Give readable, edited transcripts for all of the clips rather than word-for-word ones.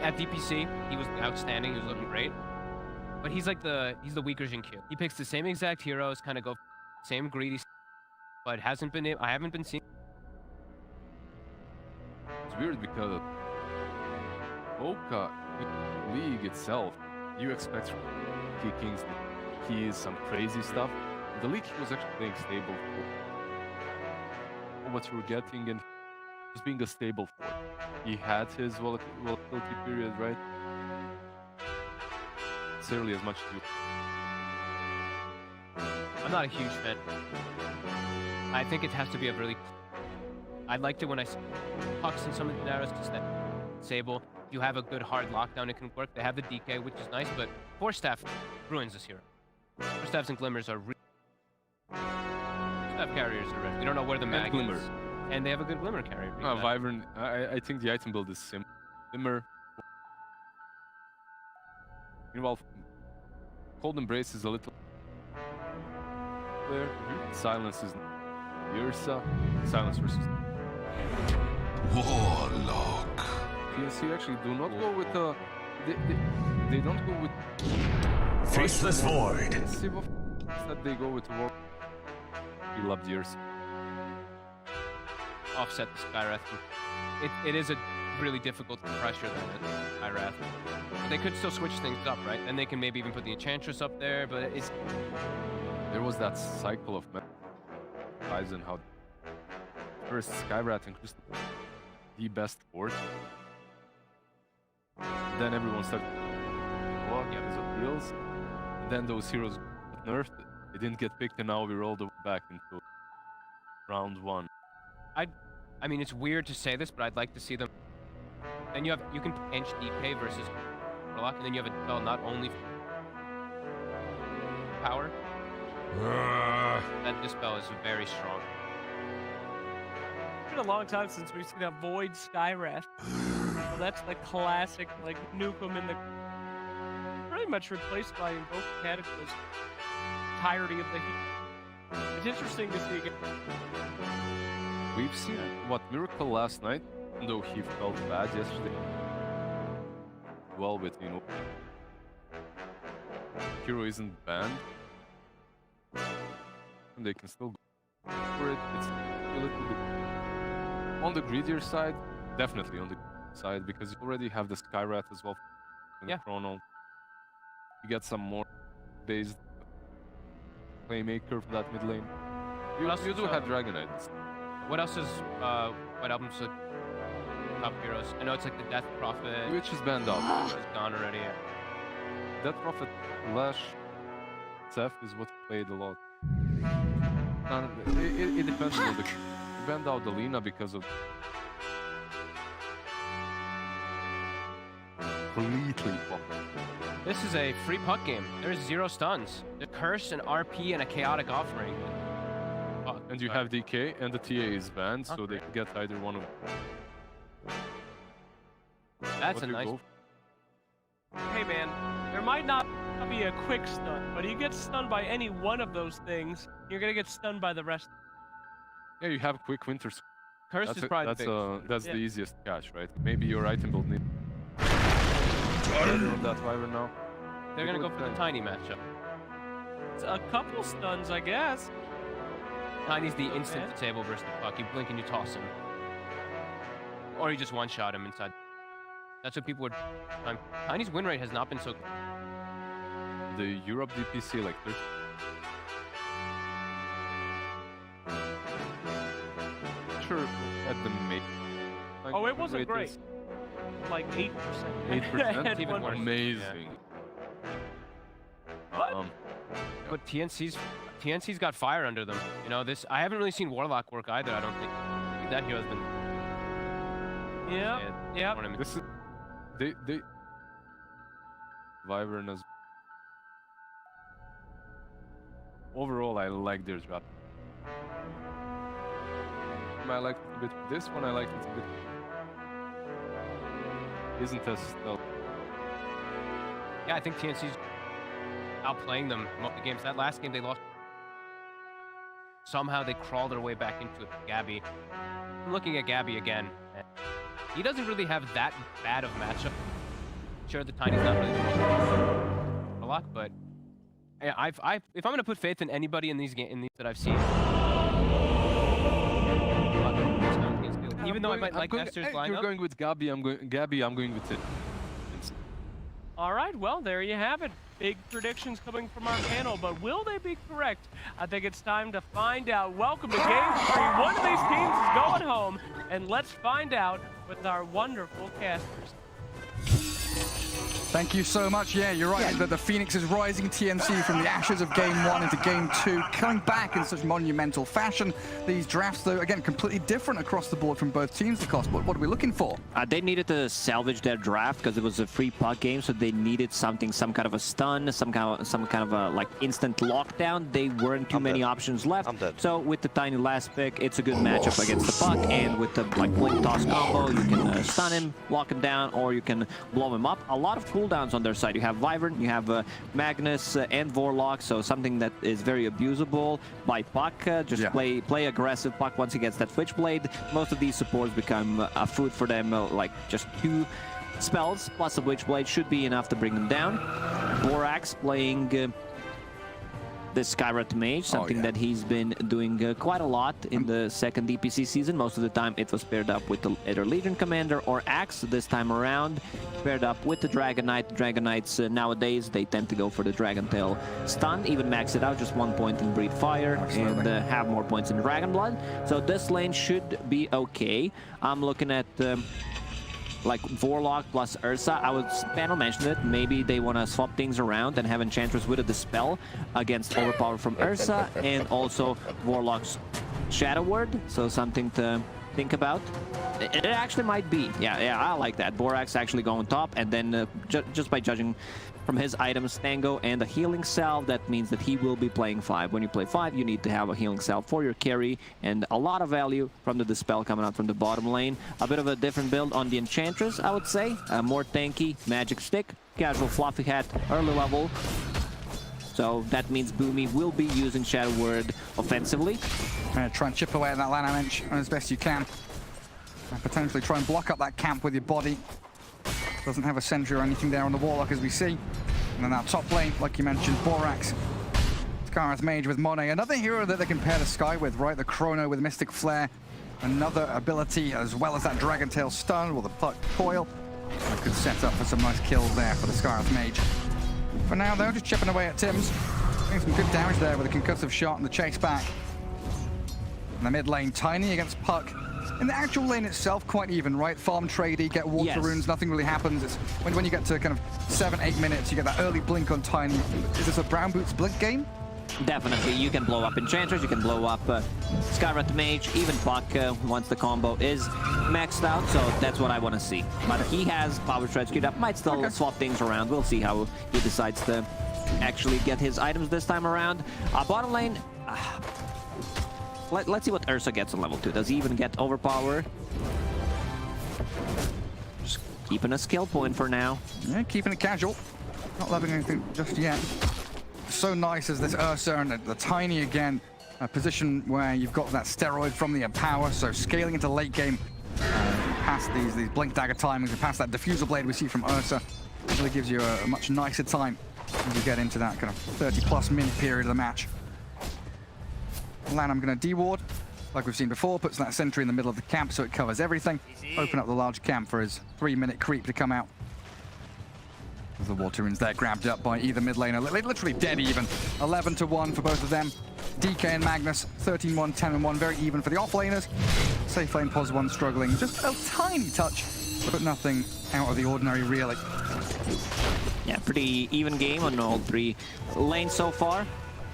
at DPC, he was outstanding. He was looking great. But he's like he's the weaker Jin Q. He picks the same exact heroes, kind of go same greedy, but I haven't been seeing. It's weird because Oka League itself, you expect Kings, keys, some crazy stuff. The league was actually playing stable for what you were getting and just being a stable for. He had his volatility period, right? Necessarily as much as you. I'm not a huge fan. I think it has to be a really. I liked it when I saw Hux and some of the arrows just that Sable. You have a good hard lockdown, it can work. They have the DK, which is nice, but Force Staff ruins this hero. Force Staffs and Glimmers are Staff carriers are ready. You don't know where the mag Glimmer. is. And they have a good Glimmer carrier. Wyvern, I think the item build is simple. Glimmer. Meanwhile, Cold Embrace is a little there. Silence is Ursa. Silence versus Warlock. TNC actually do not go with they don't go with Faceless Void. Instead they go with War. We love the Ursa. Offset the Skywrath. It is a really difficult to pressure than Skywrath. They could still switch things up, right? And they can maybe even put the Enchantress up there, but it's... There was that cycle of and how first Skywrath and Crystal the best board. Then everyone started because of deals. Then those heroes got nerfed. They didn't get picked, and now we rolled back into round 1. I mean, it's weird to say this, but I'd like to see them. Then you can bench DK versus Warlock, and then you have a spell not only power. That dispel is very strong. It's been a long time since we've seen a Void Skywrath. Well, that's the classic, like, nuke 'em in the... Pretty much replaced by Invoke Cataclysm. Entirety of the heat. It's interesting to see again. We've seen Miracle last night, even though he felt bad yesterday. Well, with hero isn't banned. And they can still go for it. It's a little bit on the greedier side, definitely on the side, because you already have the Skywrath as well. And the Chrono. You get some more based playmaker for that mid lane. You do have Dragonite. What else is what albums like top heroes? I know it's like the Death Prophet. Which is banned out. It's gone already. Death Prophet Lash Seth is what played a lot. It depends on the banned out the Lina because of completely popular. This is a free puck game. There's 0 stuns. The Curse, an RP, and a Chaotic Offering. And you have DK, and the TA is banned, so they can get either one of them. That's a nice... Hey man, there might not be a quick stun, but you get stunned by any one of those things, you're gonna get stunned by the rest. Yeah, you have quick winter. Curse is probably that's the easiest catch, right? Maybe your item build need that Wyvern now. They're gonna go for the Tiny matchup. It's a couple stuns, I guess. Tiny's the instant disable versus the puck. You blink and you toss him. Or you just one-shot him inside. That's what people would... Tiny's win rate has not been so good. The Europe DPC, like 30. Sure, at the mid. Like, oh, it wasn't great. Like 8%. 8%? Even worse. Amazing. Yeah. But TNC's got fire under them. You know, I haven't really seen Warlock work either, I don't think. That hero's been... Yeah. This is... They... Wyvern as... Overall, I like their drop. I like it a bit. This one, I like it a bit. Isn't as stealth. Yeah, I think TNC's outplaying them most of the games. That last game they lost. Somehow they crawled their way back into it. Gabbi. I'm looking at Gabbi again. He doesn't really have that bad of a matchup. Sure, the Tiny's not really the most a lot, but yeah, if I'm gonna put faith in anybody in these that I've seen, even though I might like Aster's lineup. You're going with Gabbi. I'm going with it. All right, well, there you have it. Big predictions coming from our panel, but will they be correct? I think it's time to find out. Welcome to Game 3. One of these teams is going home, and let's find out with our wonderful casters. Thank you so much. Yeah, you're right. The Phoenix is rising TNC from the ashes of Game 1 into Game 2, coming back in such monumental fashion. These drafts, though, again, completely different across the board from both teams. What are we looking for? They needed to salvage their draft because it was a free puck game, so they needed something, some kind of a stun, some kind of a like instant lockdown. They weren't too many options left. So with the Tiny last pick, it's a good matchup against the puck, and with the like blink toss combo, you can stun him, lock him down, or you can blow him up. A lot of cooldowns on their side. You have Wyvern, you have Magnus and Vorlock, so something that is very abusable by puck. Play aggressive puck once he gets that Switchblade. Most of these supports become food for them, like just 2 spells plus a Witchblade should be enough to bring them down. Borax playing the Skyrat Mage, something that he's been doing quite a lot in the second DPC season. Most of the time it was paired up with either Legion Commander or Axe. This time around, paired up with the Dragon Knight. Dragon Knights nowadays, they tend to go for the Dragon Tail stun, even max it out, just 1 point in Breathe Fire, and have more points in Dragon Blood. So this lane should be okay. I'm looking at like Vorlock plus Ursa. Panel mentioned it, maybe they want to swap things around and have Enchantress with a Dispel against Overpower from Ursa, and also Vorlock's Shadow Word, so something to think about. It actually might be. Yeah, I like that. Borax actually going top, and then just by judging from his items, Tango and a healing salve, that means that he will be playing 5. When you play 5, you need to have a healing salve for your carry, and a lot of value from the Dispel coming out from the bottom lane. A bit of a different build on the Enchantress, I would say. More tanky, Magic Stick, casual Fluffy Hat, early level. So that means Boomy will be using Shadow Word offensively. Try and chip away at that Lana Mensch as best you can. And potentially try and block up that camp with your body. Doesn't have a sentry or anything there on the Warlock, as we see. And then that top lane, like you mentioned, Borax. Skyrath Mage with Monet. Another hero that they can pair the Sky with, right? The Chrono with Mystic Flare. Another ability, as well as that Dragon Tail stun or the Puck Coil. That could set up for some nice kills there for the Skyrath Mage. For now, though, just chipping away at Tim's. Doing some good damage there with a concussive shot and the chase back. In the mid lane, Tiny against Puck. In the actual lane itself, quite even, right? Farm tradey, get water runes, nothing really happens. It's when you get to kind of 7-8 minutes, you get that early blink on Tiny. Is this a Brown Boots blink game? Definitely, you can blow up Enchantress, you can blow up Skyrat Mage, even Puck once the combo is maxed out, so that's what I want to see. But he has Power Shred queued up, might still swap things around. We'll see how he decides to actually get his items this time around. Bottom lane, let's see what Ursa gets on level 2. Does he even get Overpower? Just keeping a skill point for now. Yeah, keeping it casual. Not loving anything just yet. So nice as this Ursa and the Tiny again. A position where you've got that steroid from the Empower, so scaling into late game past these Blink Dagger timings and past that Diffusal Blade we see from Ursa. Really gives you a much nicer time as you get into that kind of 30+ minute period of the match. Lan, I'm going to deward, like we've seen before, puts that sentry in the middle of the camp so it covers everything. Open up the large camp for his 3-minute creep to come out. The water runes there grabbed up by either mid laner, literally dead even. 11-1 for both of them. DK and Magnus, 13-1, 10-1, very even for the off laners. Safe lane pos 1 struggling, just a tiny touch, but nothing out of the ordinary really. Yeah, pretty even game on all 3 lanes so far.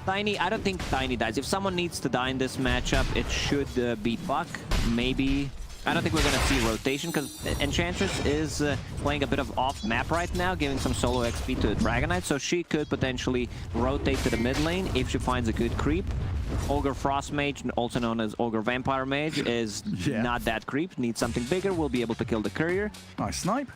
Tiny, I don't think Tiny dies. If someone needs to die in this matchup, it should be Puck. Maybe. I don't think we're going to see rotation because Enchantress is playing a bit of off map right now, giving some solo XP to the Dragon Knight, so she could potentially rotate to the mid lane if she finds a good creep. Ogre Frost Mage, also known as Ogre Vampire Mage, is not that creep. Needs something bigger, will be able to kill the courier. Nice snipe.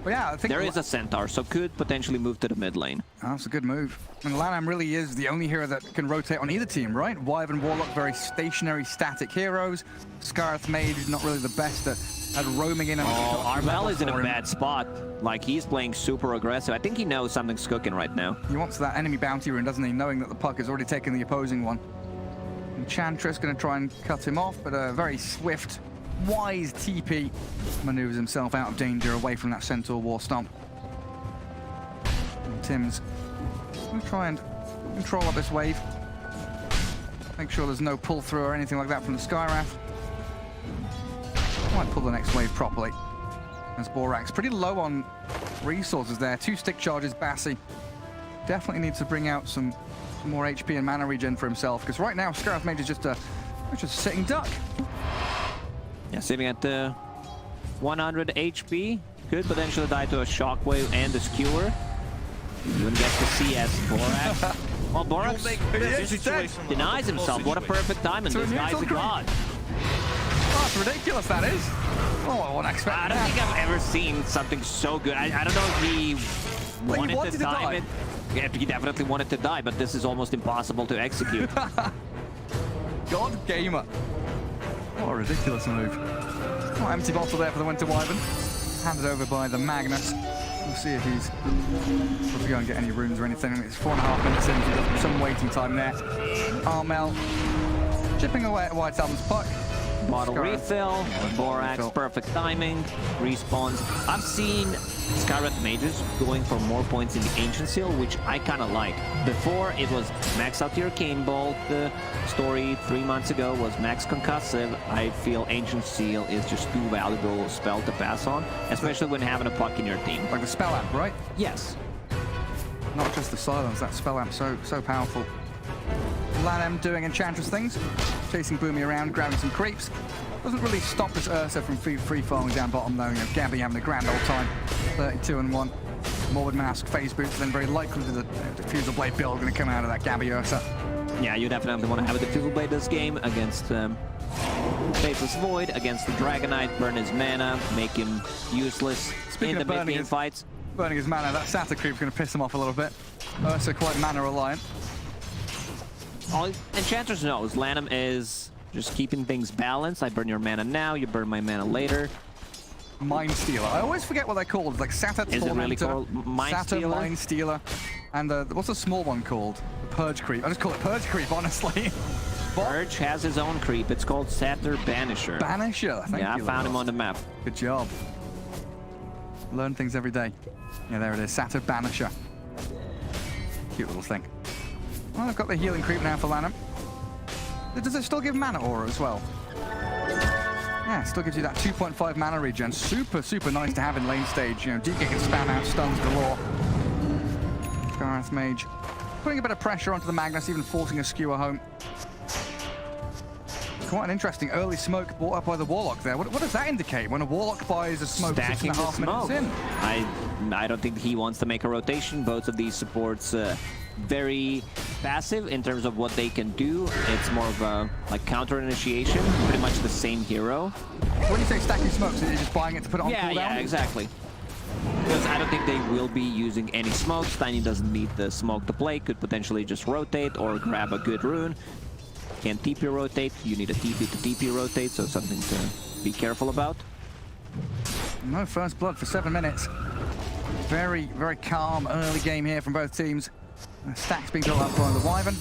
But yeah, I think There is a Centaur, so could potentially move to the mid lane. That's a good move. And Lanham really is the only hero that can rotate on either team, right? Wyvern, Warlock, very stationary, static heroes. Scarth Mage is not really the best at roaming in. And Armel is in a bad spot. Like, he's playing super aggressive. I think he knows something's cooking right now. He wants that enemy bounty rune, doesn't he? Knowing that the puck has already taken the opposing one. Enchantress going to try and cut him off, but a very swift, wise TP maneuvers himself out of danger away from that Centaur War Stomp. And Tim's going to try and control up this wave. Make sure there's no pull through or anything like that from the Skywrath. Might pull the next wave properly. As Borak's pretty low on resources there. 2 stick charges, Bassi. Definitely needs to bring out some more HP and mana regen for himself, because right now Scarth Mage is just a sitting duck. Yeah, sitting at the 100 HP. Could potentially die to a Shockwave and a Skewer. Even gets the CS Borak. Well, Borak denies himself. What a perfect time, and this guy's a god. Oh, that's ridiculous, that is. Oh, I wouldn't expect I don't think I've ever seen something so good. I don't know if he wanted to time it. Yeah, he definitely wanted to die, but this is almost impossible to execute. God Gamer. What a ridiculous move. Oh, empty bottle there for the Winter Wyvern. Handed over by the Magnus. We'll see if he's able to go and get any runes or anything. It's 4.5 minutes in, so there's some waiting time there. Armel chipping away at White Album's puck. Bottle refill, Borak's perfect timing, respawns. I've seen Skywrath Mages going for more points in the Ancient Seal, which I kind of like. Before, it was max out your Arcane Bolt. The story 3 months ago was max Concussive. I feel Ancient Seal is just too valuable a spell to pass on, especially when having a puck in your team. Like the spell amp, right? Yes. Not just the silence, that spell amp so powerful. Lanham doing Enchantress things, chasing Boomy around, grabbing some creeps. Doesn't really stop this Ursa from free farming down bottom though. You know, Gabbi having a grand old time. 32-1. Morbid Mask, Phase Boots, then very likely the Diffusal Blade build going to come out of that Gabbi Ursa. Yeah, you definitely want to have a Diffusal Blade this game against Faceless Void, against the Dragonite, burn his mana, make him useless in the mid-game fights. Burning his mana, that Satyr creep's going to piss him off a little bit. Ursa quite mana reliant. All Enchantress knows Lanham is just keeping things balanced. I burn your mana now, you burn my mana later. Mind Stealer. I always forget what they're called. Like Satyr Tormentor, is it really called Mind Satyr Stealer? Mind Stealer, and what's the small one called? The Purge Creep. I just call it Purge Creep, honestly. Purge has his own creep. It's called Satyr Banisher. Banisher. Thank yeah, you, I found him on the map. Good job. Learn things every day. Yeah, there it is. Satyr Banisher. Cute little thing. Well, I've got the healing creep now for Lanham. Does it still give mana aura as well? Yeah, it still gives you that 2.5 mana regen. Super nice to have in lane stage. You know, DK can spam out stuns galore. Skywrath Mage putting a bit of pressure onto the Magnus, even forcing a Skewer home. Quite an interesting early smoke brought up by the Warlock there. What does that indicate? When a Warlock buys a smoke Stacking 6.5 minutes in? I don't think he wants to make a rotation. Both of these supports very passive in terms of what they can do. It's more of a like counter initiation, pretty much the same hero. When you say stacking smokes, are you just buying it to put it on cooldown? Yeah, exactly. Because I don't think they will be using any smokes. Tiny doesn't need the smoke to play. Could potentially just rotate or grab a good rune. Can't TP rotate. You need a TP to TP rotate, so something to be careful about. No first blood for 7 minutes. Very calm early game here from both teams. Stacks being built up by the Wyvern.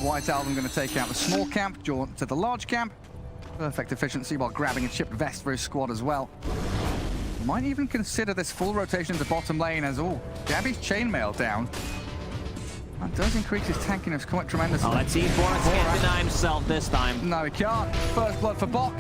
White Album going to take out the small camp, draw to the large camp. Perfect efficiency while grabbing a chipped vest for his squad as well. Might even consider this full rotation to bottom lane as, oh, Gabbi's chainmail down. That does increase his tankiness quite tremendously. Oh, let's see if Borak can't deny himself this time. No, he can't. First blood for Bok.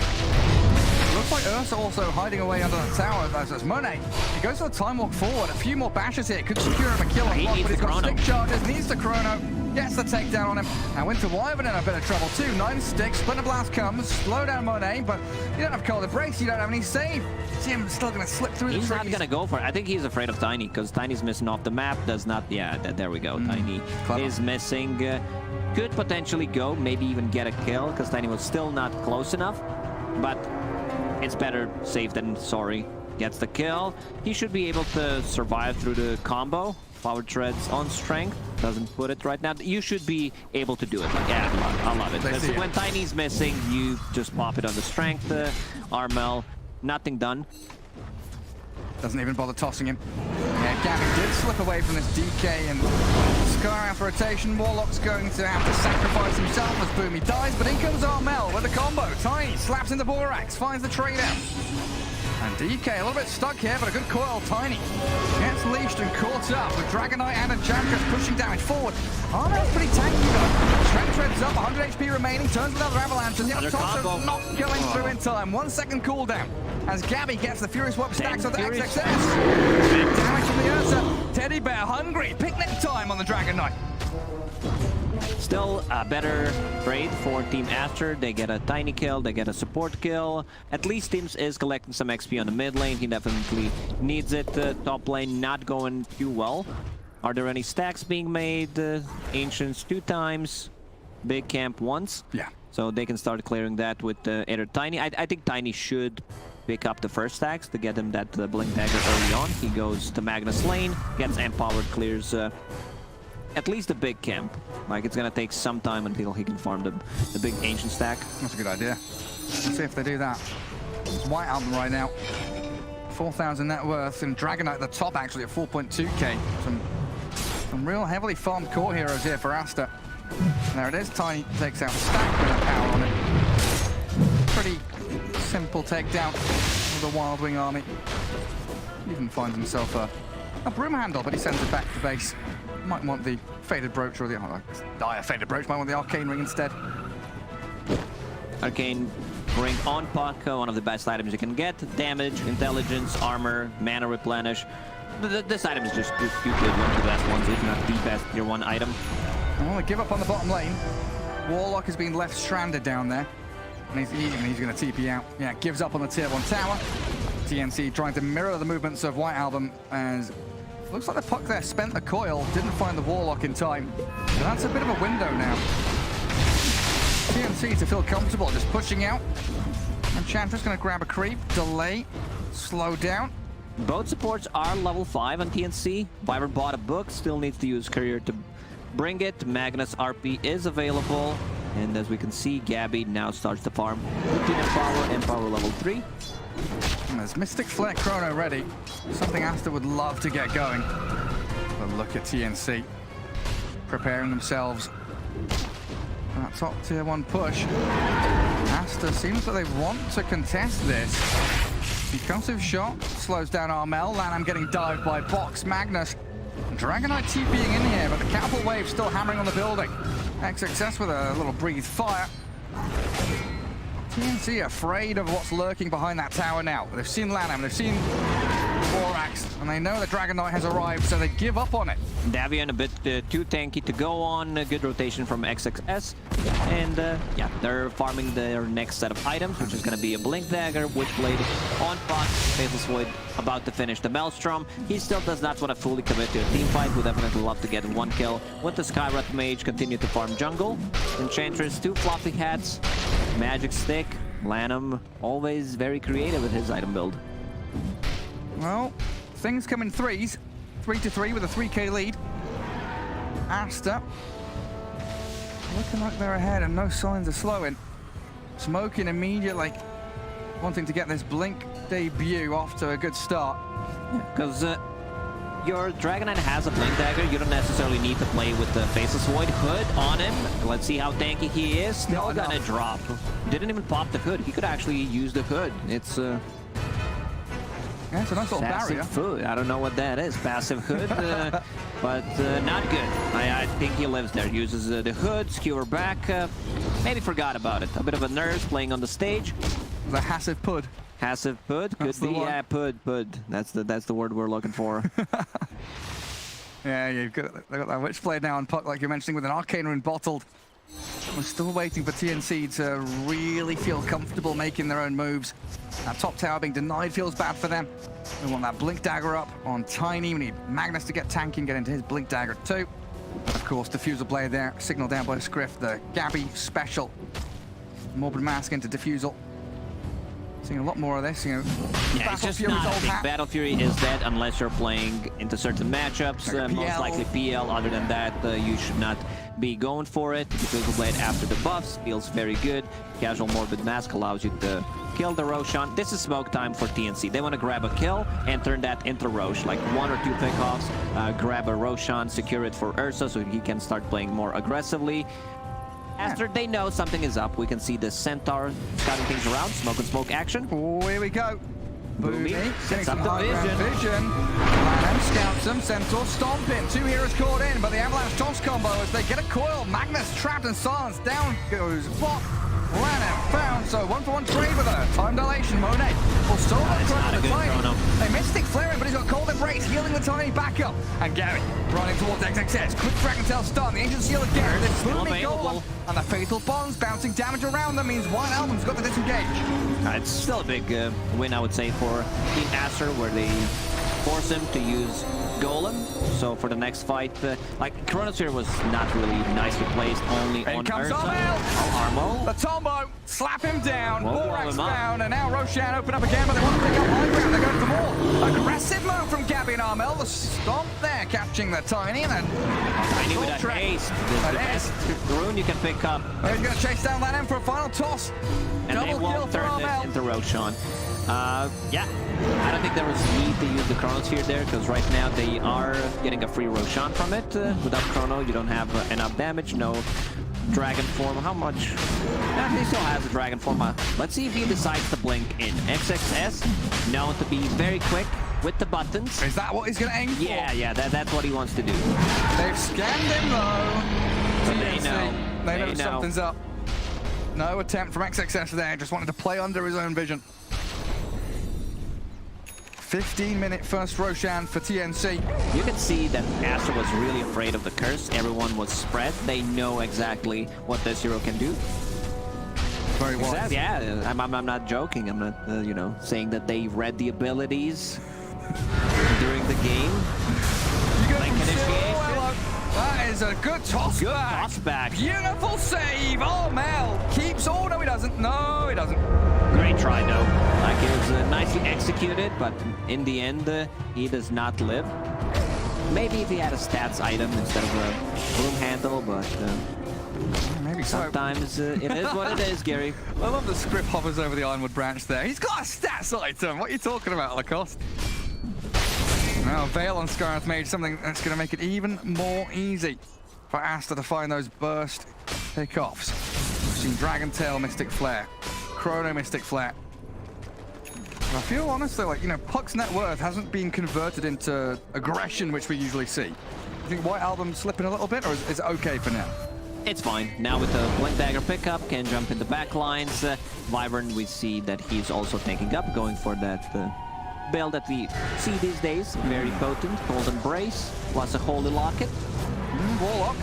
Looks like Ursa also hiding away under the tower. That's Monet. He goes for the time walk forward. A few more bashes here. Could secure him a kill on Bok, but he's got stick charges. Needs the chrono. Gets the takedown on him. And Winter Wyvern in a bit of trouble too. 9 sticks. Splinter Blast comes. Slow down Monet, but you don't have Cold Embrace. You don't have any save. Tim still going to slip through the trees. He's not going to go for it. I think he's afraid of Tiny, because Tiny's missing off the map. Does not... Yeah, there we go. Tiny is missing. Could potentially go, maybe even get a kill, because Tiny was still not close enough. But it's better safe than sorry. gets the kill. He should be able to survive through the combo. Power treads on strength, doesn't put it right now. You should be able to do it. Like, yeah, I love it. Because when Tiny's missing, you just pop it on the strength. Armel, nothing done. Doesn't even bother tossing him. Yeah, Gabbi did slip away from this DK and Skywrath rotation. Warlock's going to have to sacrifice himself as Boomy dies, but in comes Armel with the combo. Tiny slaps into Borax, finds the trade out. And DK a little bit stuck here, but a good coil. Tiny gets leashed and caught up with Dragon Knight and Enchantress pushing damage forward. Armel's pretty tanky though. Strength treads up, 100 HP remaining, turns another avalanche, and the up top not killing through in time. 1 second cooldown as Gabbi gets the Furious Whip stacks on the XXS. Big damage from the Ursa. Teddy Bear hungry. Picnic time on the Dragon Knight. Still a better trade for Team Aster. They get a tiny kill, they get a support kill. At least Teams is collecting some XP on the mid lane. He definitely needs it. Top lane not going too well. Are there any stacks being made? Ancients 2 times, Big Camp once. Yeah. So they can start clearing that with either Tiny. I think Tiny should pick up the first stacks to get him that Blink Dagger early on. He goes to Magnus lane, gets empowered, clears at least the big camp. Like, it's gonna take some time until he can farm the big ancient stack. That's a good idea. Let's see if they do that. It's White Album right now. 4,000 net worth, and Dragon Knight at the top actually at 4.2k. Some real heavily farmed core heroes here for Aster. There it is. Tiny takes out the stack with a power on it. Pretty simple takedown of the Wild Wing army. Even finds himself a broom handle, but he sends it back to base. Might want the Faded Brooch or the dire Faded Brooch. Might want the Arcane Ring instead. Arcane Ring on Puck, one of the best items you can get. Damage, intelligence, armor, mana replenish. This item is just too good, one of the best ones, if not the best tier 1 item. Well, they give up on the bottom lane. Warlock has been left stranded down there. And he's going to TP out. Yeah, gives up on the tier 1 tower. TNC trying to mirror the movements of White Album as... Looks like the Puck there spent the coil, didn't find the Warlock in time. So that's a bit of a window now. TNC to feel comfortable, just pushing out. Enchantress going to grab a creep, delay, slow down. Both supports are level 5 on TNC. Viper bought a book, still needs to use Courier to bring it. Magnus RP is available. And as we can see, Gabbi now starts to farm 15 Empower level 3. And there's Mystic Flare Chrono ready. Something Aster would love to get going. But look at TNC preparing themselves for that top tier 1 push. Aster seems that they want to contest this. Concussive shot slows down Armel. Lanham getting dived by Box. Magnus. Dragon Knight TPing in here, but the catapult wave still hammering on the building. XXS with a little breathe fire. TNC afraid of what's lurking behind that tower now. They've seen Lanham, they've seen Borax, and they know the Dragon Knight has arrived, so they give up on it. Davian a bit too tanky to go on. A good rotation from XXS. And yeah, they're farming their next set of items, which is going to be a Blink Dagger, Witchblade on Puck. Faceless Void about to finish the Maelstrom. He still does not want to fully commit to a team fight. Would definitely love to get 1 kill. With the Skywrath Mage, continue to farm jungle. Enchantress, 2 fluffy hats, Magic Stick. Lanham always very creative with his item build. Well, things come in threes. 3-3 with a 3k lead. Aster looking like they're ahead and no signs of slowing. Smoking immediately, wanting to get this Blink debut off to a good start. Because your Dragon Knight has a Blink Dagger. You don't necessarily need to play with the Faceless Void hood on him. Let's see how tanky he is. Still gonna drop. Didn't even pop the hood. He could actually use the hood. It's yeah, it's a nice little barrier. Food. I don't know what that is. Passive hood, but not good. I think he lives there. Uses the hood, skewer back. Maybe forgot about it. A bit of a nerve playing on the stage. The passive pud. Passive pud could be, yeah, pud. That's the word we're looking for. Yeah, they've got that Witchblade now on Puck, like you're mentioning, with an Arcane Rune bottled. We're still waiting for TNC to really feel comfortable making their own moves. That top tower being denied feels bad for them. We want that Blink Dagger up on Tiny. We need Magnus to get tanky and get into his Blink Dagger too. And of course, Diffusal Blade there, signaled down by Scriff, the Gabbi special. Morbid Mask into Diffusal. Seeing a lot more of this, you know. Yeah, it's just Fury's not old a thing. hat. Battle Fury is dead unless you're playing into certain matchups. Like Most PL. likely PL. Other than that, you should not be going for it. Physical Blade after the buffs feels very good. Casual Morbid Mask allows you to kill the Roshan. This is smoke time for TNC. They want to grab a kill and turn that into Rosh. Like 1 or 2 pickoffs, grab a Roshan, secure it for Ursa so he can start playing more aggressively. Aster, they know something is up. We can see the Centaur scouting things around. Smoke and smoke action. Oh, here we go. Boomy Getting sets some up the high ground vision. Lanham scouts them. Centaur stomping. 2 heroes caught in, but the Avalanche toss combo as they get a coil. Magnus trapped and silenced. Down goes Bot. Lanham found, so 1-for-1 trade with her. Time dilation, Monet. Well, solo It's not a the good Tiny. chrono. A Mystic flaring, but he's got Cold Embrace, healing the Tiny back up. And Gabbi running towards XXS. Quick Dragon Tail stun. The Ancient Seal again. This Still Boomy available. Golem. And the Fatal Bonds bouncing damage around them means White Album's got to disengage. It's still a big win, I would say, for Team Aster, where they force him to use Golem. So for the next fight, like Chronosphere was not really nicely placed, only Here on comes Ursa. Armel. Armo. The Tombo, slap him down. Whoa, blow Borax him up. down, and now Roshan open up again, but they want to pick up high ground. They're going for more. Aggressive move from Gabbi and Armel. The stomp there, catching the Tiny, and then Tiny with a Ultra. haste. This is the An best rune you can pick up. Oh, he's going to chase down Lanham for a final toss. And they Double kill won't for turn Armel. this into Roshan. Yeah, I don't think there was need to use the Chronosphere there, because right now they are getting a free Roshan from it. Without Chrono, you don't have enough damage, no Dragon Form. How much? Yeah, he still has a Dragon Form. Let's see if he decides to blink in. XXS, known to be very quick with the buttons. Is that what he's going to aim for? Yeah, that's what he wants to do. They've scanned him, though. But they TNC. know. They know They know. something's up. No attempt from XXS there. Just wanted to play under his own vision. 15-minute first Roshan for TNC. You can see that Aster was really afraid of the curse. Everyone was spread. They know exactly what this hero can do. Very wise. Exactly. Yeah, I'm not joking. I'm not, you know, saying that they read the abilities during the game. You go Like from initiation. zero, hello. That is a good toss Good back. toss back. Beautiful save. Oh, Mel keeps. Oh, no, he doesn't. No, he doesn't. Great try, though. Like, it was nicely executed, but in the end, he does not live. Maybe if he had a stats item instead of a broom handle, but Maybe so. sometimes it is what it is, Gary. I love the script hovers over the Ironwood branch there. He's got a stats item. What are you talking about, Lacoste? Now, Veil on Scarlet Mage, something that's going to make it even more easy for Aster to find those burst pickoffs. We've seen Dragon Tail, Mystic Flare, Chrono, Mystic Flare. I feel honestly like, you know, Puck's net worth hasn't been converted into aggression, which we usually see. You think White Album slipping a little bit, or is it okay for now? It's fine. Now with the Blink Dagger pickup, can jump in the back lines. Wyvern, we see that he's also taking up, going for that build that we see these days. Very potent. Cold Embrace, plus a Holy Locket. Warlock.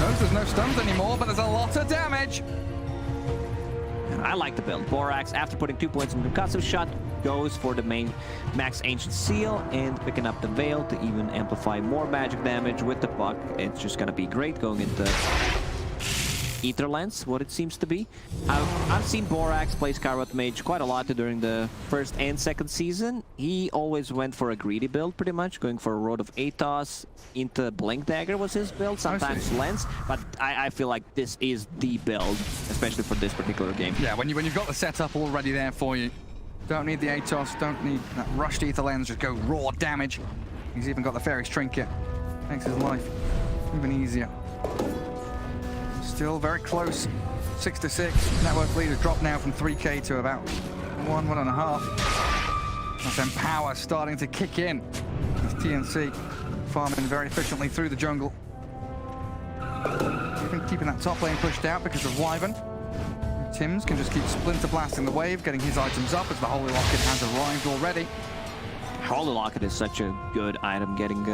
Notice there's no stuns anymore, but there's a lot of damage. I like the build. Borax, after putting 2 points in the concussive shot, goes for the main max Ancient Seal and picking up the Veil to even amplify more magic damage with the Puck. It's just gonna be great going into Ether Lens, what it seems to be. I've seen Borax play Skyward Mage quite a lot during the first and second season. He always went for a greedy build, pretty much, going for a Road of Atos into Blink Dagger was his build, sometimes Lens, but I feel like this is the build, especially for this particular game. Yeah, when you've got the setup already there for you. Don't need the Atos, don't need that rushed Ether Lens, just go raw damage. He's even got the Fairy's Trinket. Makes his life even easier. Still very close. 6-6. Net worth lead has dropped now from 3K to about 1.5. That's then power starting to kick in. As TNC farming very efficiently through the jungle. Even keeping that top lane pushed out because of Wyvern. Tims can just keep Splinter blasting the wave, getting his items up as the Holy Locket has arrived already. Holy Locket is such a good item, getting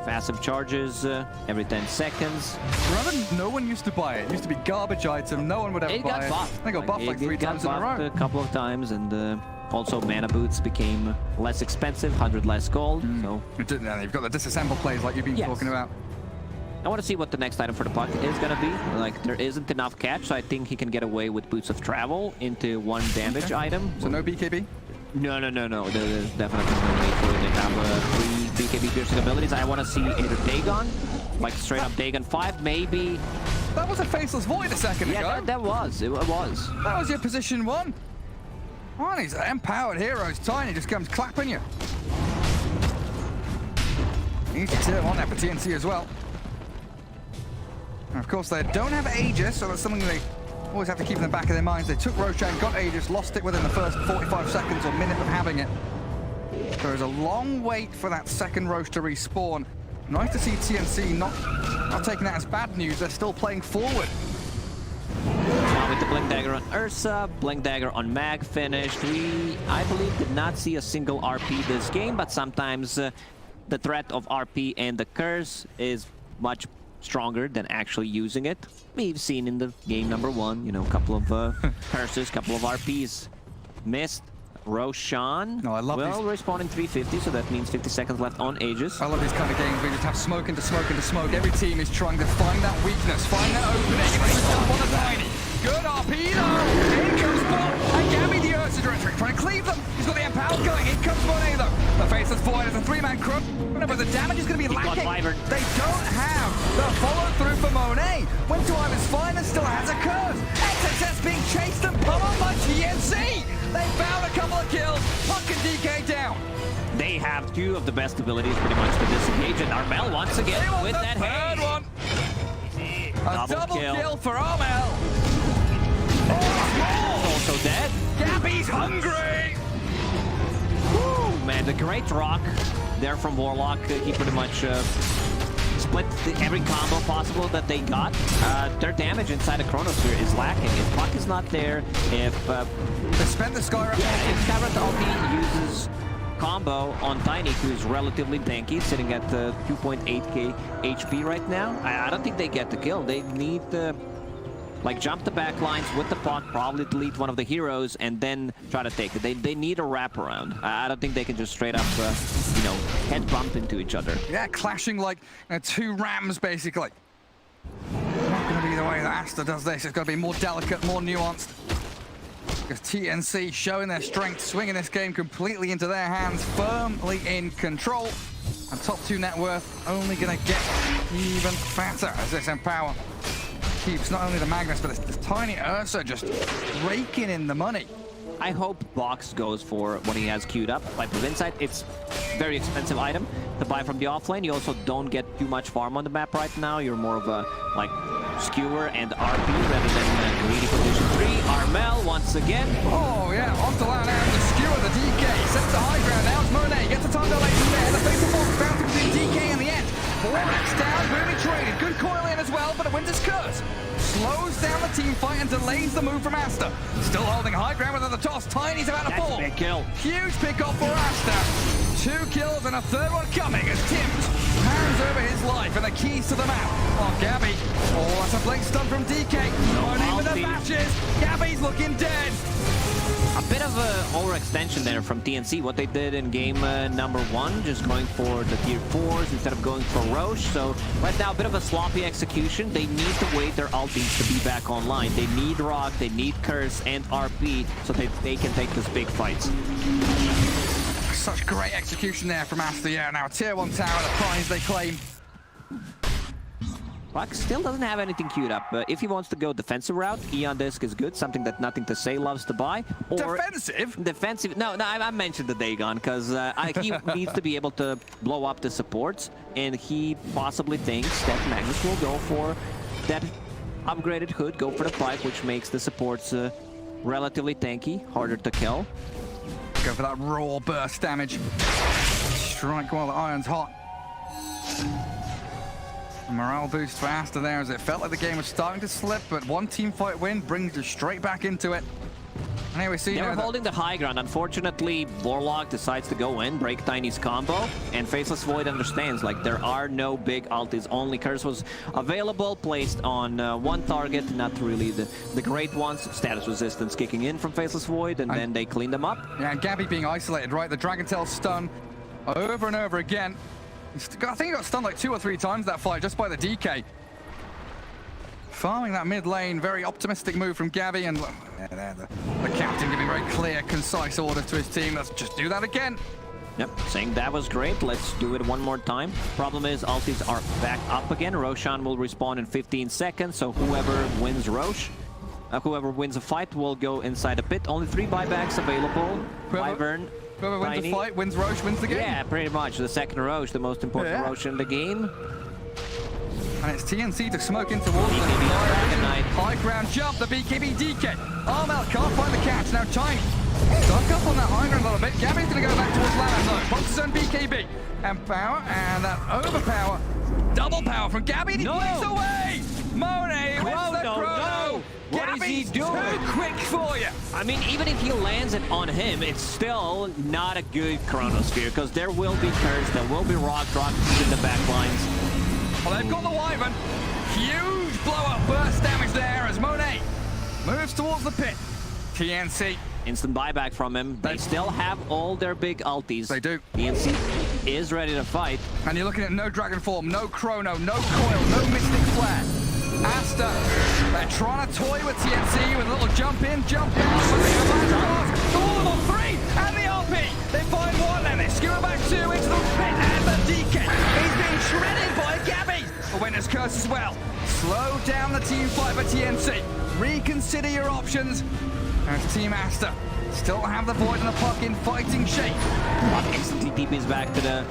passive charges every 10 seconds. Remember, no one used to buy it. It used to be garbage item. No one would ever It buy got it. buffed. They got buffed like 3 times in a row. A couple of times, and also mana boots became less expensive, 100 less gold. So You've got the disassemble plays like you've been Yes. talking about. I want to see what the next item for the puck is going to be. Like, there isn't enough catch, so I think he can get away with Boots of Travel into 1 damage item. So no BKB? No. There's definitely no need for it. They have 3 BKB piercing abilities. I want to see either Dagon, like straight up Dagon 5, maybe. That was a Faceless Void a second ago. Yeah, that was. It was. That was your position 1. Oh, these empowered heroes. Tiny just comes clapping you. Easy tier 1 there for TNC as well. And of course, they don't have Aegis, so that's something they always have to keep in the back of their minds. They took Roshan, got Aegis, lost it within the first 45 seconds or minute of having it. There is a long wait for that second Roche to respawn. Nice to see TNC not taking that as bad news. They're still playing forward. Now with the Blink Dagger on Ursa, Blink Dagger on Mag finished. We, I believe, did not see a single RP this game, but sometimes the threat of RP and the curse is much stronger than actually using it. We've seen in the game number 1, you know, a couple of curses, couple of RPs missed. Roshan No, I love will respawn in 350, so that means 50 seconds left on Aegis. I love these kind of games where you just have smoke into smoke into smoke. Every team is trying to find that weakness, find that opening, and they jump on the Tiny. Good RP though! In comes Bob, and Gabbi the Ursa director trying to cleave them. He's got the Empowered going, in comes Monet though. The Faceless Void is a 3-man crew, but the damage is going to be lacking. They don't have the follow-through for Monet. When Time is fine and still has a curse. XXS being chased and pummeled by TNC. They found a couple of kills, Puck and DK down. They have 2 of the best abilities pretty much to disengage, and Armel once again with that third one. A double kill for Armel. Oh, also dead. Gabbi's hungry. Woo, man, the great rock there from Warlock. He pretty much split every combo possible that they got. Their damage inside the Chronosphere is lacking. If Puck is not there, if they spend the Skyrim. Yeah, if Skyrim ulti uses combo on Tiny, who's relatively tanky, sitting at 2.8k HP right now, I don't think they get the kill. They need to like jump the back lines with the Puck, probably delete one of the heroes, and then try to take it. They need a wraparound. I don't think they can just straight up, you know, head bump into each other. Yeah, clashing like 2 rams, basically. Not going to be the way that Aster does this. It's going to be more delicate, more nuanced. Because TNC showing their strength, swinging this game completely into their hands, firmly in control. And top 2 net worth only going to get even fatter as this Empower keeps not only the Magnus, but this Tiny Ursa just raking in the money. I hope Box goes for what he has queued up. Like with Insight, it's a very expensive item to buy from the offlane. You also don't get too much farm on the map right now. You're more of a like skewer and RP rather than greedy position 3. Armel once again. Oh yeah, off the line now, the skewer, the DK, sets the high ground, now it's Monet, gets the time dilation there, the fatal box bouncing between DK and the end. Borax down, really traded, good coil in as well, but a Winter's Curse slows down the team fight and delays the move from Aster. Still holding high ground with the toss, Tiny's about to fall. Big kill. Huge pick off for Aster. 2 kills and a 3rd one coming as Tim's hands over his life and the keys to the map. Oh, Gabbi. Oh, that's a blink stun from DK. Monet with the matches. Gabbi's looking dead. A bit of an overextension there from TNC, what they did in game number 1, just going for the tier 4s instead of going for Roche. So right now, a bit of a sloppy execution. They need to wait their ultis to be back online. They need Rock, they need Curse and RP so that they can take these big fights. Such great execution there from Aster. Yeah, now tier 1 tower, the prize they claim. Puck still doesn't have anything queued up. If he wants to go defensive route, Eon Disc is good, something that Nothing to Say loves to buy. Or defensive? Defensive. No, I mentioned the Dagon because he needs to be able to blow up the supports, and he possibly thinks that Magnus will go for that upgraded hood, go for the pipe, which makes the supports relatively tanky, harder to kill. Go for that raw burst damage. Strike while the iron's hot. A morale boost for Aster there as it felt like the game was starting to slip, but 1 team fight win brings you straight back into it. And here we see they were holding the high ground. Unfortunately, Warlock decides to go in, break Tiny's combo, and Faceless Void understands, like, there are no big ultis. Only Curse was available, placed on 1 target, not really the great ones. Status resistance kicking in from Faceless Void, and then they cleaned them up. Yeah, and Gabbi being isolated, right? The Dragon Tail stun over and over again. I think he got stunned like 2 or 3 times that fight just by the DK. Farming that mid lane, very optimistic move from Gabbi, and the captain giving very clear, concise orders to his team. Let's just do that again. Yep, saying that was great. Let's do it one more time. Problem is, ultis are back up again. Roshan will respawn in 15 seconds, so whoever wins whoever wins a fight will go inside the pit. Only 3 buybacks available. Wyvern, Whoever wins the fight wins Roche, wins the game. Yeah, pretty much. The second Roche, the most important Roche in the game. And it's TNC to smoke in towards the high ground jump, the BKB DK. Armel can't find the catch, now Tiny. Stuck up on that high ground a little bit. Gabbi's going to go back towards Lana though. Box his own BKB. And power, and that overpower. Double power from Gabbi. He breaks away. Monet wins the chrono. What is he doing? Too quick for you. I mean, even if he lands it on him, it's still not a good chronosphere, because there will be curse, there will be rock in the back lines. Well, they've got the Wyvern. Huge blow-up burst damage there as Monet moves towards the pit. TNC. Instant buyback from him. They still have all their big ultis. They do. TNC is ready to fight. And you're looking at no Dragon Form, no Chrono, no Coil, no Mystic Flare. Aster, they're trying to toy with TNC with a little jump in, jump out. All of them on 3, and the RP. They find 1, and they skewer back 2 into the pit, and the DK. He's being shredded by Gabbi. The winner's curse as well. Slow down the team fight for TNC. Reconsider your options. As Team Aster still have the Void and the puck in fighting shape. Puck instantly TPs back to the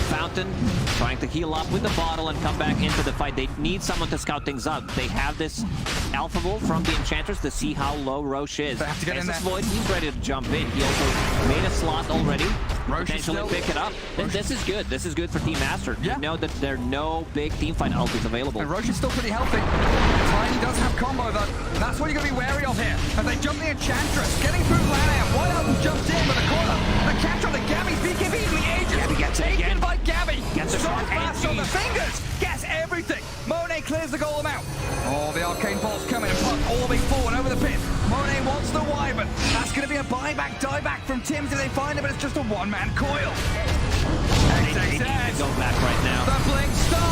fountain, trying to heal up with the bottle and come back into the fight. They need someone to scout things out. They have this Alpha Wolf from the Enchantress to see how low Roche is. They have to get in there. Void, he's ready to jump in. He also made a slot already. Potentially pick it up. This is good. This is good for Team Aster. Yeah. You know that there are no big teamfight ultis available. And Roche is still pretty healthy. Tiny does have combo though. That's what you're going to be wary of here. As they jump the Enchantress, getting through Lana. White Album jumps in with a corner. The catch on the Gabbi, BKB in the ages. Gabbi gets it taken again. by Gabbi. Gets it so from fast on the AG. fingers. Gets everything. Monet clears the golem out. Oh, the Arcane Bolt's coming and puck orbing forward over the pit. Monet wants the Wyvern. That's going to be a buyback, dieback from Tim. Do they find it? But it's just a one-man coil. They need to go back right now. The blink stun.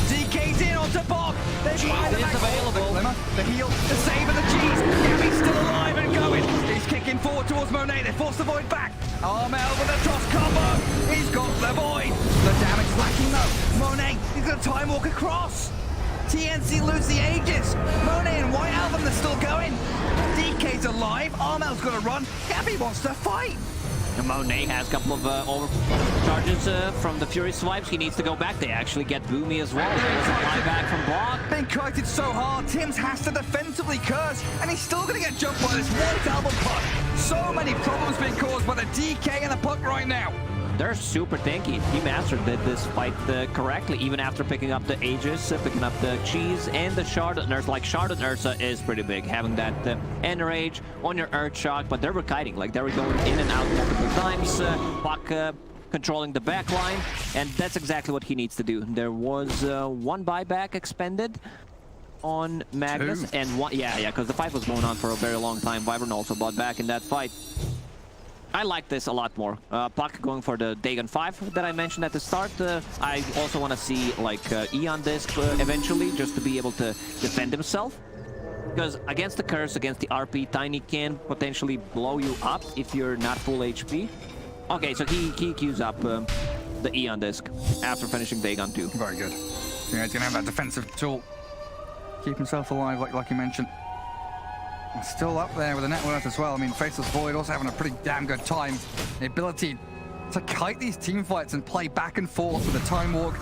DK's in onto Bob. They find the is back. available. The heal, the save, and the cheese. Gabbi's still alive and going. He's kicking forward towards Monet. They force the Void back. Armel with a toss combo. He's got the Void. The damage lacking though. Monet, he's going to time walk across. TNC lose the Aegis. Monet and White Album, they're still going. DK's alive. Armel's got to run. Gabbi wants to fight. And Monet has a couple of overcharges from the Fury swipes. He needs to go back. They actually get Boomy as well. There's a buyback from Block. Being kited so hard, Tims has to defensively curse, and he's still going to get jumped by this White Album puck. So many problems being caused by the DK and the puck right now. They're super tanky. Team Aster did this fight correctly, even after picking up the Aegis, picking up the Cheese, and the Shard and Ursa. Like, Shard and Ursa is pretty big, having that Enrage on your Earth Shock, but they were kiting. Like, they were going in and out multiple times. Puck controlling the back line, and that's exactly what he needs to do. There was 1 buyback expended on Magnus, 2. and one, because the fight was going on for a very long time. Wyvern also bought back in that fight. I like this a lot more. Puck going for the Dagon 5 that I mentioned at the start. I also want to see like Eon Disc eventually, just to be able to defend himself. Because against the Curse, against the RP, Tiny can potentially blow you up if you're not full HP. Okay, so he queues up the Eon Disc after finishing Dagon 2. Very good. Yeah, he's going to have that defensive tool. Keep himself alive, like you mentioned. And still up there with the net worth as well. I mean, Faceless Void also having a pretty damn good time. The ability to kite these team fights and play back and forth with a time walk.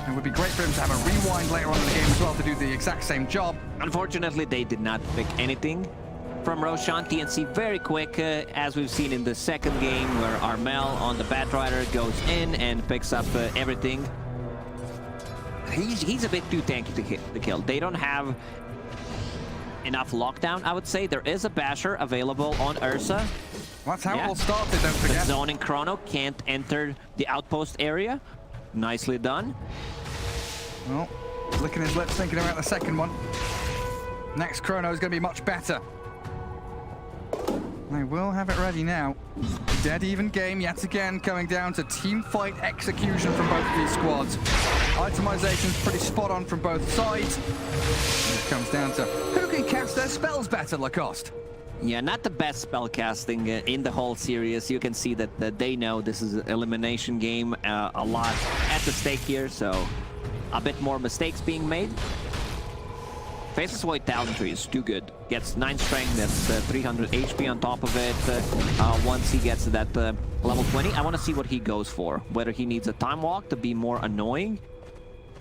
It would be great for him to have a rewind later on in the game as well to do the exact same job. Unfortunately, they did not pick anything from Roshan. TNC very quick, as we've seen in the second game, where Armel on the Batrider goes in and picks up everything. He's a bit too tanky to hit the kill. They don't have enough lockdown, I would say. There is a Basher available on Ursa. Well, that's how it all started, don't forget. The zoning Chrono can't enter the outpost area. Nicely done. Well, licking his lips, thinking about the second one. Next Chrono is going to be much better. They will have it ready now. Dead even game yet again, coming down to team fight execution from both of these squads. Itemization's pretty spot on from both sides. It comes down to who can cast their spells better, Lacoste. Yeah, not the best spell casting in the whole series. You can see that they know this is an elimination game, a lot at the stake here, so a bit more mistakes being made. Faceless Void Talent Tree is too good. Gets 9 strength, that's 300 HP on top of it. Once he gets to that level 20, I want to see what he goes for. Whether he needs a Time Walk to be more annoying,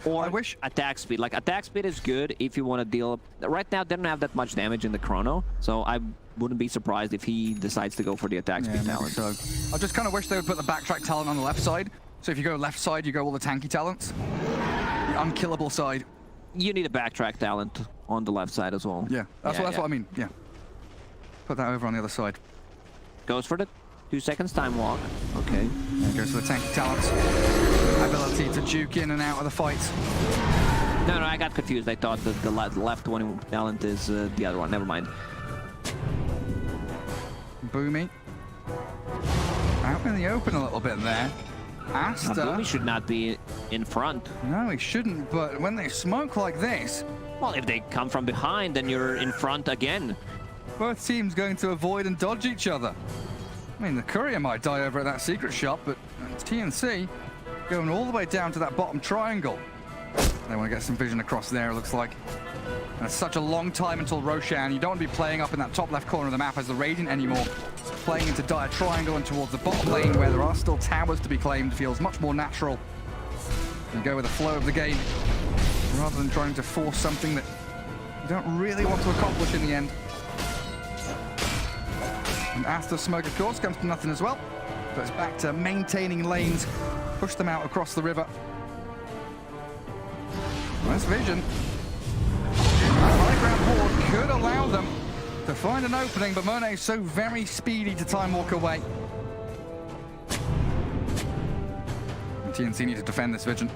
or attack speed. Like, attack speed is good if you want to deal... Right now, they don't have that much damage in the chrono, so I wouldn't be surprised if he decides to go for the attack speed talent. So I just kind of wish they would put the backtrack talent on the left side. So if you go left side, you go all the tanky talents. The unkillable side. You need a backtrack talent on the left side as well. Yeah, that's what I mean, yeah. Put that over on the other side. Goes for the 2 seconds time walk. Okay. There goes for the tanky talents. Ability to juke in and out of the fights. No, I got confused. I thought that the left one talent is the other one. Never mind. Boomy. Out in the open a little bit there. Aster. Boomy should not be in front. No, he shouldn't, but when they smoke like this... Well, if they come from behind, then you're in front again. Both teams going to avoid and dodge each other. I mean, the courier might die over at that secret shop, but TNC going all the way down to that bottom triangle. They want to get some vision across there, it looks like. And it's such a long time until Roshan. You don't want to be playing up in that top left corner of the map as the Radiant anymore. Playing into dire triangle and towards the bottom lane where there are still towers to be claimed feels much more natural. You go with the flow of the game rather than trying to force something that you don't really want to accomplish in the end. And Aster's smoke, of course, comes to nothing as well. But it's back to maintaining lanes, push them out across the river. Nice vision. That high ground board could allow them to find an opening, but Monet is so very speedy to time walk away. And TNC need to defend this vision.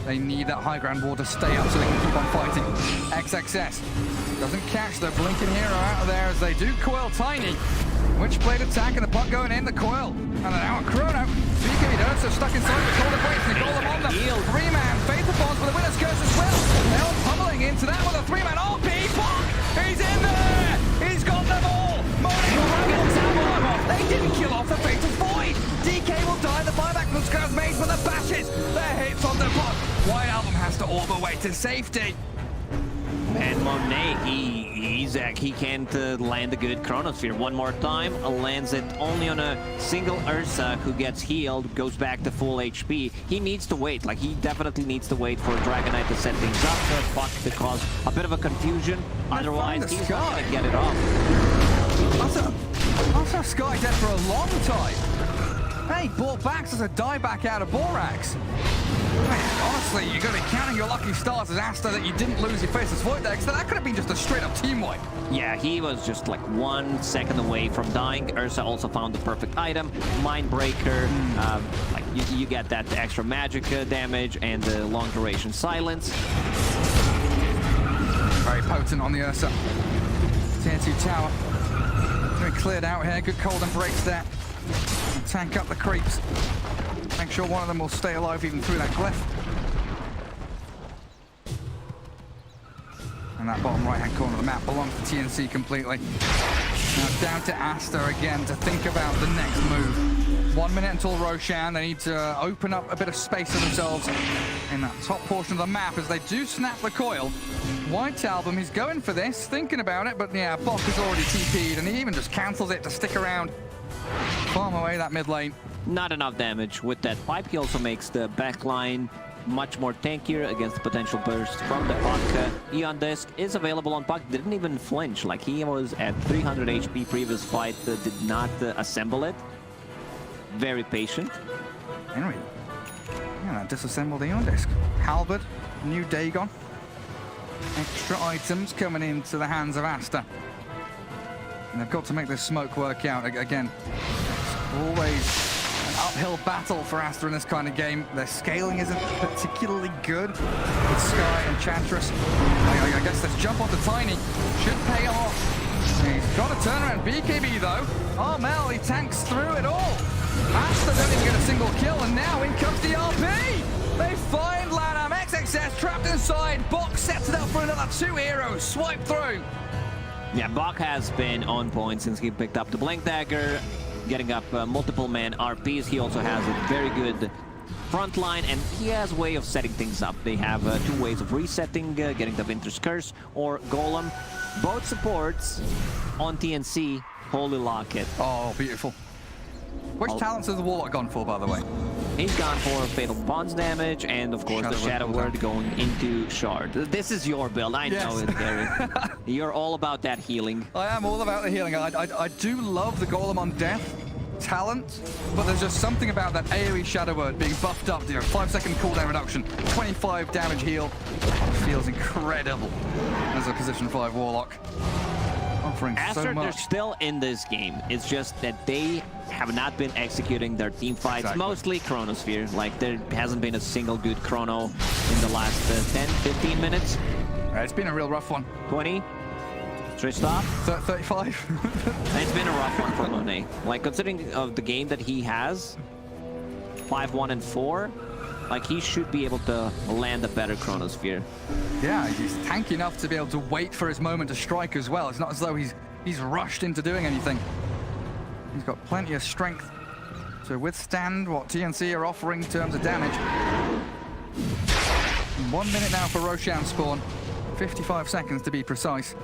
They need that high ground wall to stay up so they can keep on fighting. XXS doesn't catch the blinking hero out of there as they do coil Tiny. Witchblade attack and the puck going in, the coil. And then out Chrono. BKB Ursa stuck inside the corner breaks and call them on them. 3-man, Faithful Bonds with the winner's curse as well. They're pummeling into that with a 3-man RP. Fuck! He's in there! He's got them all! Monet will have it. They didn't kill off the Fatal Void! DK will die, the buyback from Scrubs made for the bashes. Their hits on the puck. White Album has to orb away to safety. And Monet, he can't land a good Chronosphere. One more time, lands it only on a single Ursa who gets healed, goes back to full HP. He needs to wait, like he definitely needs to wait for Dragon Knight to set things up for Puck to cause a bit of a confusion. Otherwise, he's not going to get it off. That's Sky dead for a long time. Hey, bought backs as a dieback out of Borax. Man, honestly, you're going to be counting your lucky stars as Aster that you didn't lose your Faceless Void there, because that could have been just a straight-up team wipe. Yeah, he was just like 1 second away from dying. Ursa also found the perfect item, Mindbreaker. Like you get that extra magic damage and the long-duration silence. Very potent on the Ursa. TNT tower. Getting cleared out here. Good cold embrace there. Tank up the creeps. Make sure one of them will stay alive even through that glyph. And that bottom right-hand corner of the map belongs to TNC completely. Now it's down to Aster again to think about the next move. 1 minute until Roshan. They need to open up a bit of space for themselves in that top portion of the map as they do snap the coil. White Album, he's going for this, thinking about it, but yeah, Bok is already TP'd and he even just cancels it to stick around. Farm away that mid lane. Not enough damage with that pipe. He also makes the back line much more tankier against the potential burst from the Puck. Eon Disc is available on Puck. Didn't even flinch. Like he was at 300 HP previous fight. Did not assemble it. Very patient. Henry. Yeah, that disassembled Eon Disc. Halberd, new Dagon. Extra items coming into the hands of Aster. And they've got to make this smoke work out. Again, it's always an uphill battle for Aster in this kind of game. Their scaling isn't particularly good with Sky and Chantress. I guess this jump onto Tiny should pay off. He's got a turnaround BKB though. Oh, Mel, he tanks through it all. Aster don't even get a single kill, and now in comes the RP. They find Lanham. XXS trapped inside. Bok sets it up for another 2 heroes. Swipe through. Yeah, Bok has been on point since he picked up the Blink Dagger, getting up multiple man RPs. He also has a very good front line, and he has a way of setting things up. They have 2 ways of resetting, getting the Winter's Curse or Golem. Both supports on TNC. Holy Locket. Oh, beautiful. Which talents has the Warlock gone for, by the way? He's gone for Fatal Bonds damage, and of course the Shadow Word going into Shard. This is your build, I know it, Gary. You're all about that healing. I am all about the healing. I do love the Golem on Death talent, but there's just something about that AoE Shadow Word being buffed up, 5-second cooldown reduction, 25 damage heal. Feels incredible as a position 5 Warlock. Offering Aster, so much. they're still in this game. It's just that they have not been executing their team fights, Exactly. mostly Chronosphere. Like, there hasn't been a single good Chrono in the last 10, 15 minutes. It's been a real rough one. 20? Tristop? 35? It's been a rough one for Monet. Like, considering of the game that he has, 5-1 and 4, like, he should be able to land a better Chronosphere. Yeah, he's tanky enough to be able to wait for his moment to strike as well. It's not as though he's rushed into doing anything. He's got plenty of strength to withstand what TNC are offering in terms of damage. 1 minute now for Roshan spawn. 55 seconds to be precise.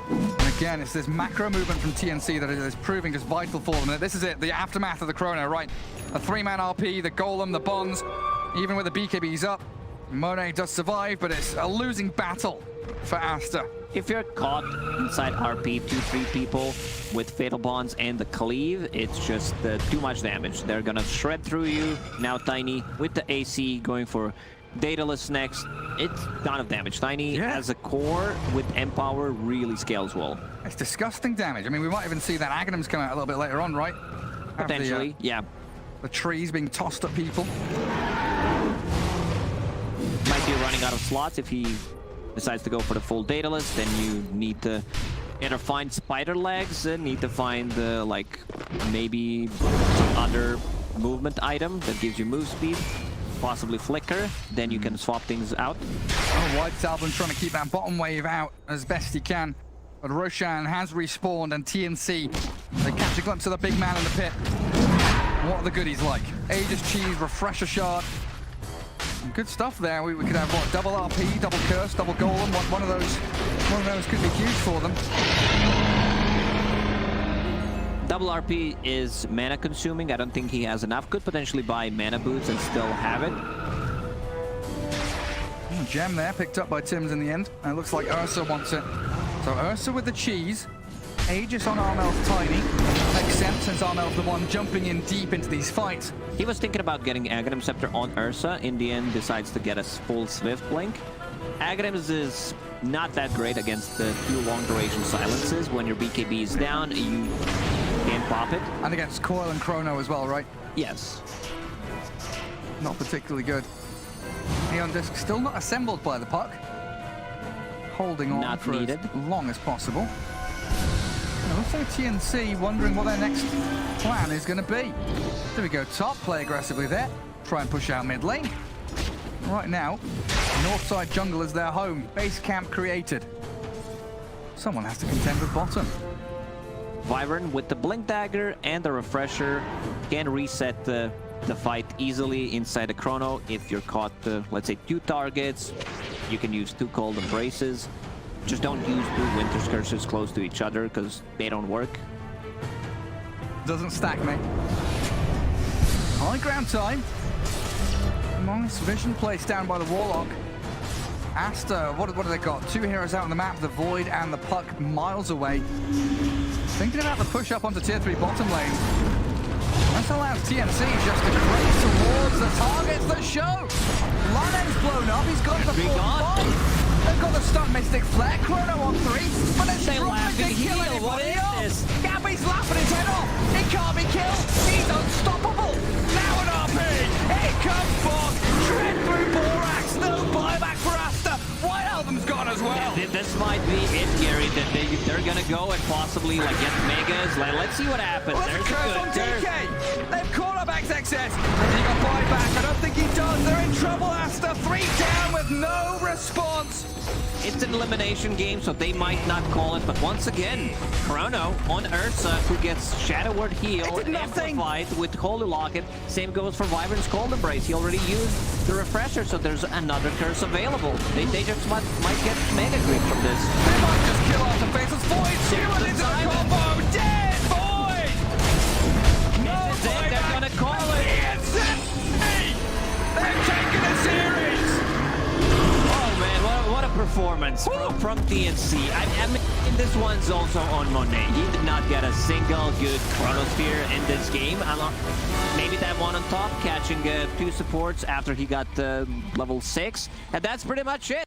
And again, it's this macro movement from TNC that is proving just vital for them. This is it, the aftermath of the Chrono, right? A 3-man RP, the Golem, the Bonds, even with the BKBs up. Monet does survive, but it's a losing battle for Aster. If you're caught inside RP, 2-3 people with Fatal Bonds and the Cleave, it's just too much damage. They're gonna shred through you. Now Tiny with the AC going for Daedalus next. It's a ton of damage. Tiny as a core with Empower really scales well. It's disgusting damage. I mean, we might even see that Aghanims come out a little bit later on, right? Potentially, yeah. The trees being tossed at people. Might be running out of slots if he decides to go for the full Daedalus. Then you need to either find spider legs, need to find like maybe some other movement item that gives you move speed, possibly flicker. Then you can swap things out. Oh, White Salvin trying to keep that bottom wave out as best he can. But Roshan has respawned, and TNC, they catch a glimpse of the big man in the pit. What are the goodies like? Aegis Cheese, Refresher Shard. Good stuff there. We could have what? Double RP, double Curse, double Golem. One of those could be huge for them. Double RP is mana consuming. I don't think he has enough. Could potentially buy mana boots and still have it. Gem there, picked up by Tims in the end. And it looks like Ursa wants it. So Ursa with the cheese. Aegis on Armel's Tiny. Makes sense since Armel's the one jumping in deep into these fights. He was thinking about getting Aghanim Scepter on Ursa. In the end, decides to get a full Swift Blink. Aghanims is not that great against the 2 long-duration silences. When your BKB is down, you can't pop it. And against Coil and Chrono as well, right? Yes. Not particularly good. Neon Disc still not assembled by the puck. Holding on Not for needed. as long as possible. And also TNC wondering what their next plan is going to be. Do we go top, play aggressively there, try and push out mid lane? Right now, Northside Jungle is their home. Base camp created. Someone has to contend with bottom. Wyvern with the Blink Dagger and the Refresher can reset the fight easily inside the Chrono. If you're caught, let's say, 2 targets, you can use 2 Cold Embraces. Just don't use 2 Winter's Curses close to each other because they don't work. Doesn't stack, mate. High ground time. Nice vision placed down by the Warlock. Aster, what have they got? 2 heroes out on the map, the Void and the Puck miles away. Thinking about the push up onto tier 3 bottom lane. This allows TNC just to craze towards the targets that show. Lanen's blown up, he's got the full fight. They've got the stun Mystic Flare, Chrono on 3, but it's struggling to kill anybody else. Gabbi's laughing his head off. He can't be killed. He's unstoppable. Now an RP. Here comes Bok. Tread through Borax. No buyback for Aster. White Album's gone as well. This might be it, Gary, that they're gonna gonna go and possibly like get megas. Let's see what happens. Well, There's curse a on good DK. They've caught up XXS. Has he got buyback? I don't think he does. They're in trouble, Aster. 3 down with no response. It's an elimination game, so they might not call it. But once again, Chrono on Ursa, who gets Shadow Word Heal, amplified with Holy Locket. Same goes for Wyvern's Cold Embrace. He already used the Refresher, so there's another curse available. They just might get Mega Creep from this. They might just kill off the faceless Void. Stewart into the combo. Dead Void. No This is it. They're gonna call it. They're taking the series. Oh man, what a performance from TNC. I mean, this one's also on Monet. He did not get a single good Chronosphere in this game. Maybe that one on top, catching 2 supports after he got level 6. And that's pretty much it.